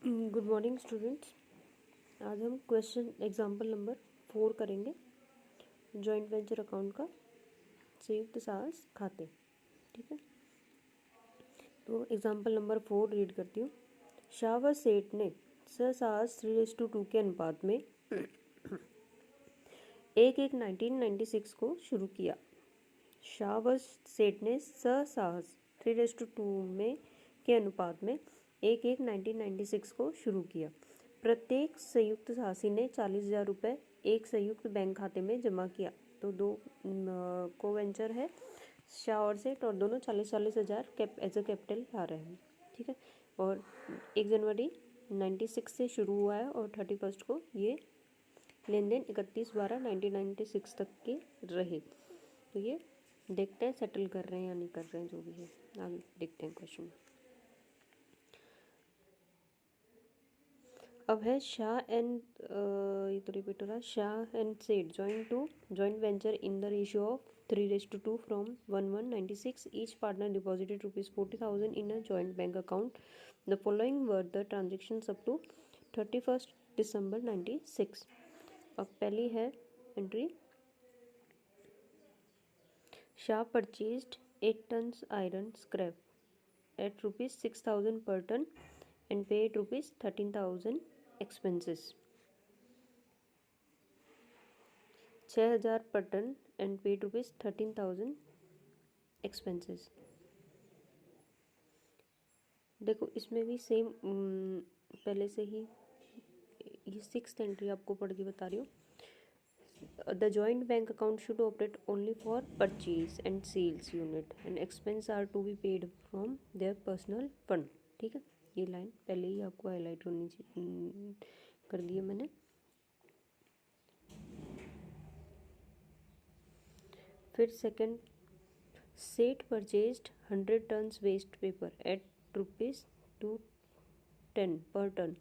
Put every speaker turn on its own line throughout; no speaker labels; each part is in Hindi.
Good morning students. आज हम क्वेश्चन एग्जाम्पल नंबर 4 करेंगे। जॉइंट वेंचर अकाउंट का संयुक्त साहस खाते। ठीक है, तो एग्जाम्पल नंबर 4 रीड करती हूँ। शाह व सेठ ने साहस 3:2 के अनुपात में 1/1/1996 को शुरू किया। शाह व सेठ ने साहस 3:2 में के अनुपात में 1/1/1996 को शुरू किया। प्रत्येक संयुक्त साहसी ने 40,000 रुपये एक संयुक्त बैंक खाते में जमा किया। तो दो को वेंचर है, शाह और सेठ, और दोनों 40,000 एज अ कैपिटल ला रहे हैं। ठीक है, और 1 जनवरी 96 से शुरू हुआ है और 31 को ये लेन देन 31/12/1996 तक के रहे। तो ये देखते हैं सेटल कर रहे हैं या नहीं कर रहे हैं, जो भी है आगे देखते हैं क्वेश्चन। अब है शाह एंड ये तो रिपीट हो रहा है। Shah and Seth joint venture in the ratio of 3:2 from 1/1/96। Each partner deposited ₹40,000 in a joint bank account. The following were the transactions up to 31 December 96। अब पहली है entry, Shah purchased 8 tons iron scrap at ₹6,000 per ton and paid ₹13,000 expenses. 6,000 per ton and paid ₹13,000 expenses. देखो इसमें भी सेम पहले से ही ये 6th एंट्री आपको पढ़ के बता रही हूँ। The joint bank account should operate only for purchase and sales unit and expense are to be paid from their personal fund। ठीक है, ये लाइन पहले ही आपको हाईलाइट होनी चाहिए, कर दी है मैंने। फिर second, Seth purchased 100 tons waste paper at ₹210 per ton,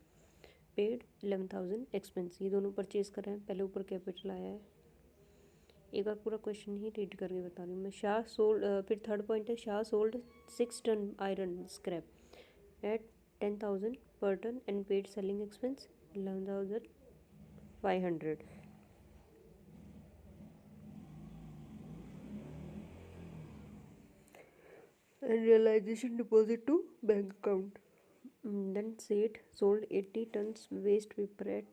paid 11,000 expense. ये दोनों परचेज कर रहे हैं, पहले ऊपर कैपिटल आया है। एक बार पूरा क्वेश्चन ही रीड करके बता रही हूँ मैं। शाह सोल्ड, फिर थर्ड पॉइंट है, Shah sold 6 ton iron scrap at 10,000 per ton and paid selling expense 11,500। and realization deposit to bank account. Then Seth sold 80 tons waste paper at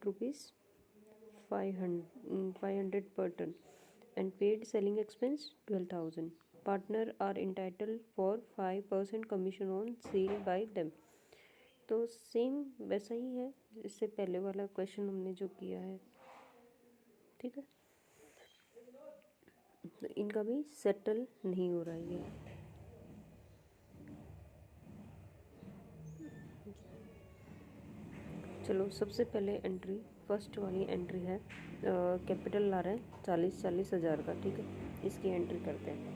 ₹500 per ton and paid selling expense 12,000. Partner are entitled for 5% commission on sale by them. तो सेम वैसा ही है इससे पहले वाला क्वेश्चन हमने जो किया है। ठीक है, तो इनका भी सेटल नहीं हो रहा है। चलो सबसे पहले एंट्री, फर्स्ट वाली एंट्री है, कैपिटल ला रहे हैं 40,000 का। ठीक है, इसकी एंट्री करते हैं।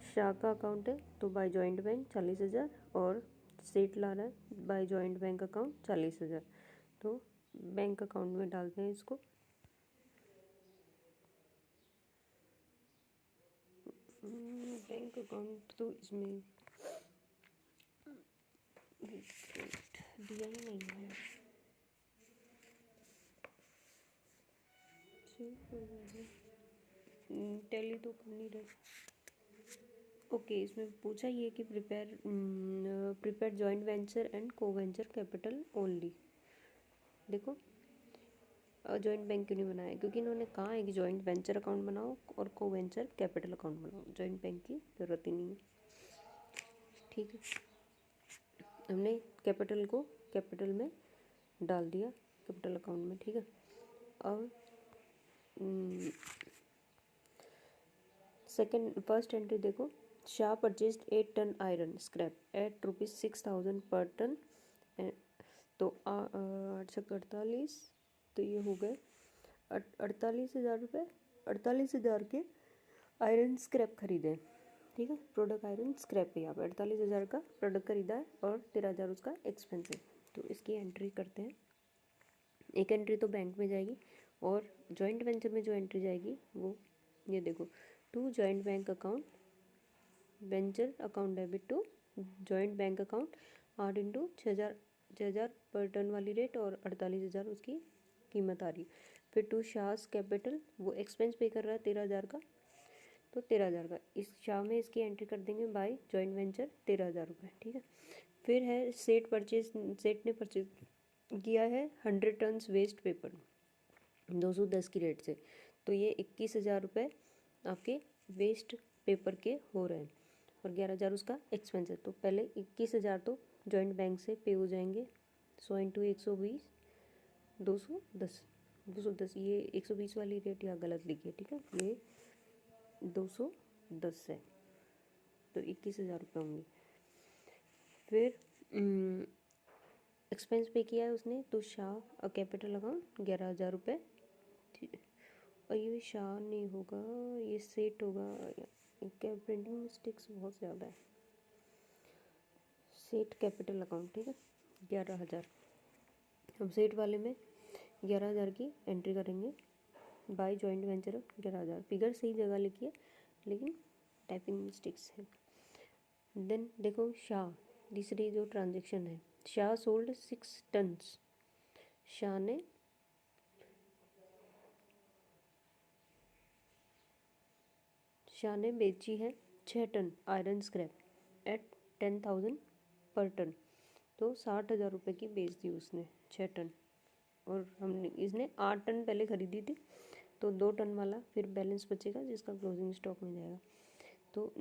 शाह का अकाउंट है तो बाय जॉइंट बैंक 40,000, और सेठ ला रहा है बाय जॉइंट बैंक अकाउंट 40,000। तो बैंक अकाउंट में डालते हैं इसको। बैंक अकाउंट तो इसमें दिया ही नहीं है। टैली तो कर नहीं रहे। ओके, इसमें पूछा ये कि प्रिपेयर जॉइंट वेंचर एंड को वेंचर कैपिटल ओनली। देखो जॉइंट बैंक क्यों नहीं बनाया, क्योंकि इन्होंने कहा है कि जॉइंट वेंचर अकाउंट बनाओ और को वेंचर कैपिटल अकाउंट बनाओ, जॉइंट बैंक की ज़रूरत ही नहीं है। ठीक है, हमने कैपिटल को कैपिटल में डाल दिया, कैपिटल अकाउंट में। ठीक है, अब सेकंड फर्स्ट एंट्री देखो, Shah purchased 8 ton iron scrap at ₹6,000 per ton. तो 848, तो ये हो गए 48,000 रुपये, 48,000 के आयरन स्क्रैप खरीदे। ठीक है, प्रोडक्ट आयरन स्क्रैप है, यहाँ पे 48,000 का प्रोडक्ट खरीदा है और 13,000 उसका एक्सपेंस है। तो इसकी एंट्री करते हैं। एक एंट्री तो बैंक में जाएगी और जॉइंट वेंचर में जो एंट्री जाएगी वो ये देखो, to joint bank account venture account debit to joint bank account 8 into 6,000 per ton वाली रेट और 48,000 उसकी कीमत आ रही है। फिर टू शाहस कैपिटल, वो एक्सपेंस पे कर रहा है 13,000 का, तो 13,000 का इस शाह में इसकी एंट्री कर देंगे बाय जॉइंट वेंचर 13,000 रुपये, ठीक है। फिर है सेठ ने परचेज किया है 100 टन्स वेस्ट पेपर 210 की रेट से, तो ये 21,000 रुपये आपके वेस्ट पेपर के हो रहे हैं और 11,000 उसका एक्सपेंस है। तो पहले 21,000 तो जॉइंट बैंक से पे हो जाएंगे। 100 इंटू 120 210 ये 120 वाली रेट यहाँ गलत लिखी है, ठीक है, ये 210 है, तो 21,000 रुपये होंगे। फिर एक्सपेंस पे किया है उसने तो शाह कैपिटल अकाउंट 11,000 रुपये, ठीक है। और ये शाह नहीं होगा, ये सेट होगा, क्या प्रिंटिंग मिस्टेक्स बहुत ज़्यादा है। सेट कैपिटल अकाउंट, ठीक है, 11,000। हम सेट वाले में 11,000 की एंट्री करेंगे बाय जॉइंट वेंचर 11,000। फिगर सही जगह लिखी है लेकिन टाइपिंग मिस्टेक्स है। देन देखो शाह, तीसरी जो ट्रांजेक्शन है, शाह सोल्ड 6 टन्स, शाह ने बेची है 6 ton iron scrap at 10,000 per ton, तो 60,000 रुपये की बेच दी उसने 6 टन। और हमने इसने 8 टन पहले खरीदी थी, तो 2 टन वाला फिर बैलेंस बचेगा जिसका क्लोजिंग स्टॉक में जाएगा। तो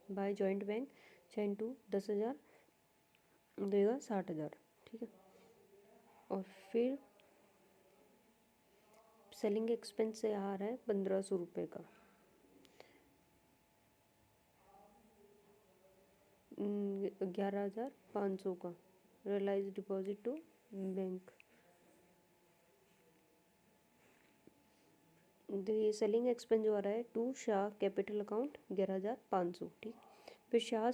बाय जॉइंट बैंक 6 इंटू 10,000 देगा 60,000, ठीक है। और फिर सेलिंग एक्सपेंस से आ रहा है 1,500 रुपये का, 11,500 का रियलाइज डिपॉजिट टू बैंक। तो ये सेलिंग एक्सपेंस जो आ रहा है टू शाह कैपिटल अकाउंट 11,500, ठीक। फिर Shah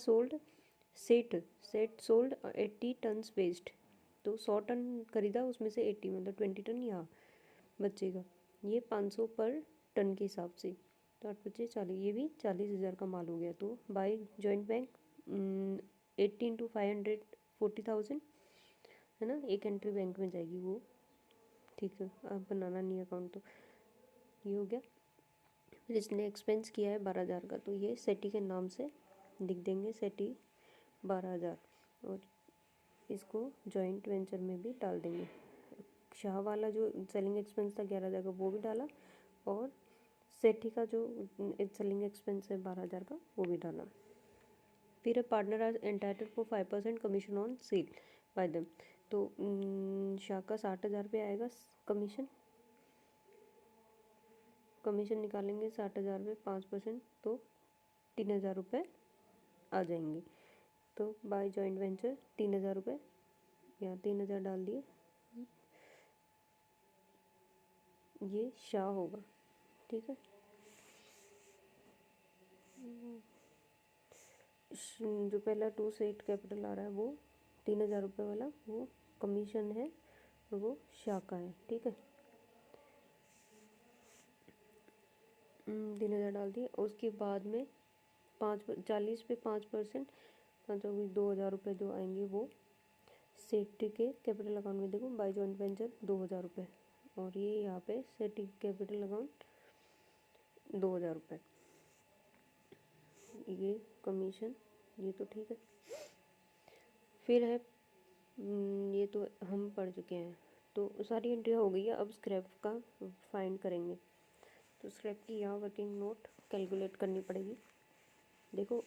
Seth sold 80 tons waste, तो 100 टन खरीदा उसमें से 80 मतलब 20 टन यहाँ बचेगा, ये 500 पर टन के हिसाब से, तो 8 बचे 40, ये भी 40,000 का माल हो गया। तो बाय जॉइंट बैंक 80 इंटू 500 40,000 है ना, एक एंट्री बैंक में जाएगी वो, ठीक है। अब बनाना नहीं अकाउंट, तो ये हो गया। फिर इसने एक्सपेंस किया है 12,000 का, तो ये सेटी के नाम से लिख देंगे, सेटी 12,000, और इसको जॉइंट वेंचर में भी डाल देंगे। शाह वाला जो सेलिंग एक्सपेंस था 11,000 का वो भी डाला, और सेठी का जो सेलिंग एक्सपेंस है 12,000 का वो भी डाला। फिर partner are entitled for 5% commission on sale by them, तो शाह का 60,000 रुपये आएगा कमीशन निकालेंगे 60,000 रुपये 5%, तो 3,000 रुपये आ जाएंगे। तो बाय जॉइंट वेंचर 3,000 रुपये, यहाँ 3,000 डाल दिए, ये शाह होगा, ठीक है। जो पहला टू सेट कैपिटल आ रहा है वो 3,000 रुपये वाला, वो कमीशन है और वो शाह का है, ठीक है। 3,000 डाल दिए, उसके बाद में 40 पे 5%, मतलब 2,000 रुपये जो आएंगे वो सेठ के कैपिटल अकाउंट में, देखो बाय जॉइंट वेंचर 2,000 रुपये, और ये यहाँ पे सेठ कैपिटल अकाउंट 2,000 रुपये, ये कमीशन, ये तो ठीक है। फिर है ये तो हम पढ़ चुके हैं, तो सारी एंट्री हो गई है। अब स्क्रैप का फाइंड करेंगे, तो स्क्रैप की यहाँ वर्किंग नोट कैलकुलेट करनी पड़ेगी। देखो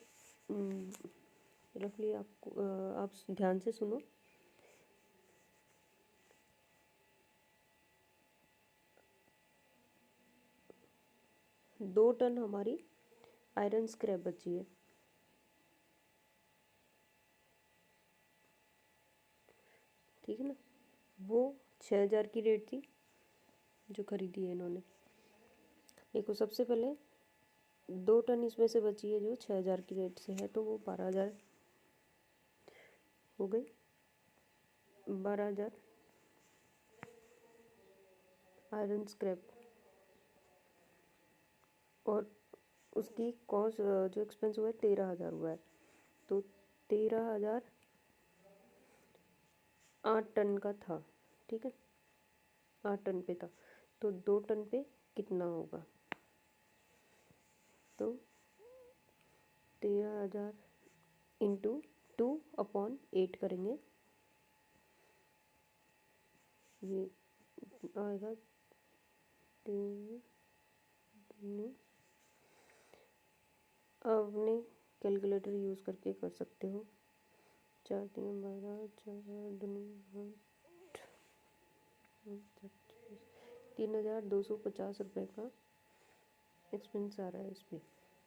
रफली आपको आप ध्यान से सुनो। दो टन हमारी आयरन स्क्रैप बची है, ठीक है ना, वो 6,000 की रेट थी जो खरीदी है इन्होंने। देखो सबसे पहले 2 टन इसमें से बची है जो 6,000 की रेट से है, तो वो 12,000 हो गई, 12,000 आयरन स्क्रैप, और उसकी कॉस्ट जो एक्सपेंस हुआ है 13,000 हुआ है, तो 13,000 8 टन का था, ठीक है, 8 टन पे था, तो 2 टन पे कितना होगा? तो 13,000 इंटू 2/8 करेंगे, ये आएगा 3। आपने कैलकुलेटर यूज़ करके कर सकते हो। 4×3 = 12, 4×2 = 3,250 रुपये का एक्सपेंस आ रहा है इसमें।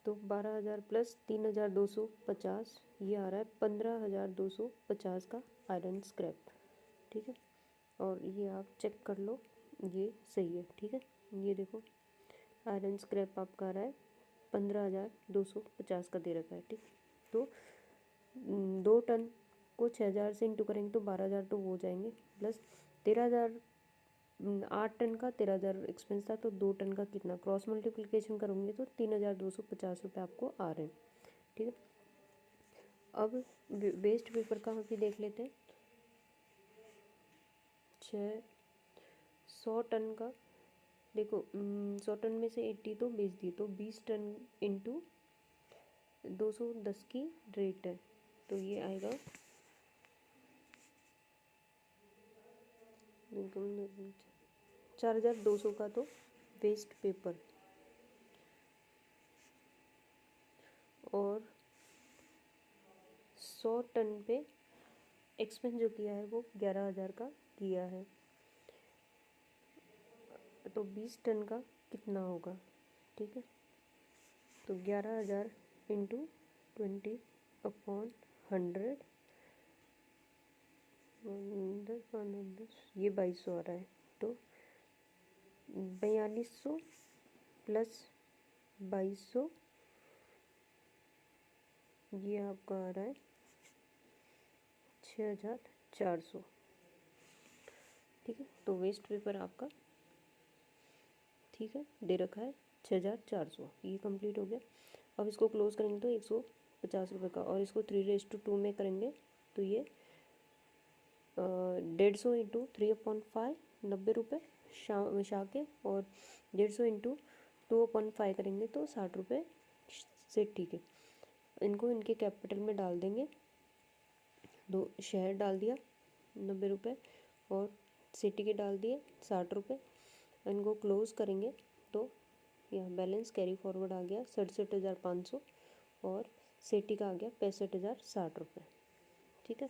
तो 12,000 प्लस 3,250, ये आ रहा है 15,250 का आयरन स्क्रैप, ठीक है। और ये आप चेक कर लो, ये सही है, ठीक है। ये देखो आयरन स्क्रैप आपका आ रहा है 15,250 का दे रखा है, ठीक। तो 2 टन को 6,000 से इंटू करेंगे तो 12,000 तो वो हो जाएंगे, प्लस 13,000, 8 टन का 13,000 एक्सपेंस था, तो 2 टन का कितना, क्रॉस मल्टीप्लिकेशन करोगे तो 3,250 रुपये आपको आ रहे हैं, ठीक है। अब वेस्ट पेपर का हम भी देख लेते हैं। 100 टन का, देखो 100 टन में से 80 तो बेच दी, तो 20 टन इंटू 210 की रेट है, तो ये आएगा 4,200 का तो वेस्ट पेपर, और 100 टन पे एक्सपेंस जो किया है वो 11,000 का किया है, तो 20 टन का कितना होगा, ठीक है। तो 11,000 इंटू 20/100, ये 2,200 आ रहा है, तो 4,200 प्लस 2,200, ये आपका आ रहा है 6,400, ठीक है। तो वेस्ट पेपर आपका, ठीक है, दे रखा है 6,400, ये कंप्लीट हो गया। अब इसको क्लोज करेंगे तो 150 रुपये का, और इसको 3:2 में करेंगे तो ये 150 इंटू 3/5 90 रुपये शाह के, और 150 इंटू 2/5 करेंगे तो 60 रुपये से, ठीक है। इनको इनके कैपिटल में डाल देंगे, 2 शेयर डाल दिया 90 रुपये, और सिटी के डाल दिए 60 रुपये। इनको क्लोज करेंगे तो यहाँ बैलेंस कैरी फॉरवर्ड आ गया 67,500, और सिटी का आ गया 65,060 रुपये, ठीक है।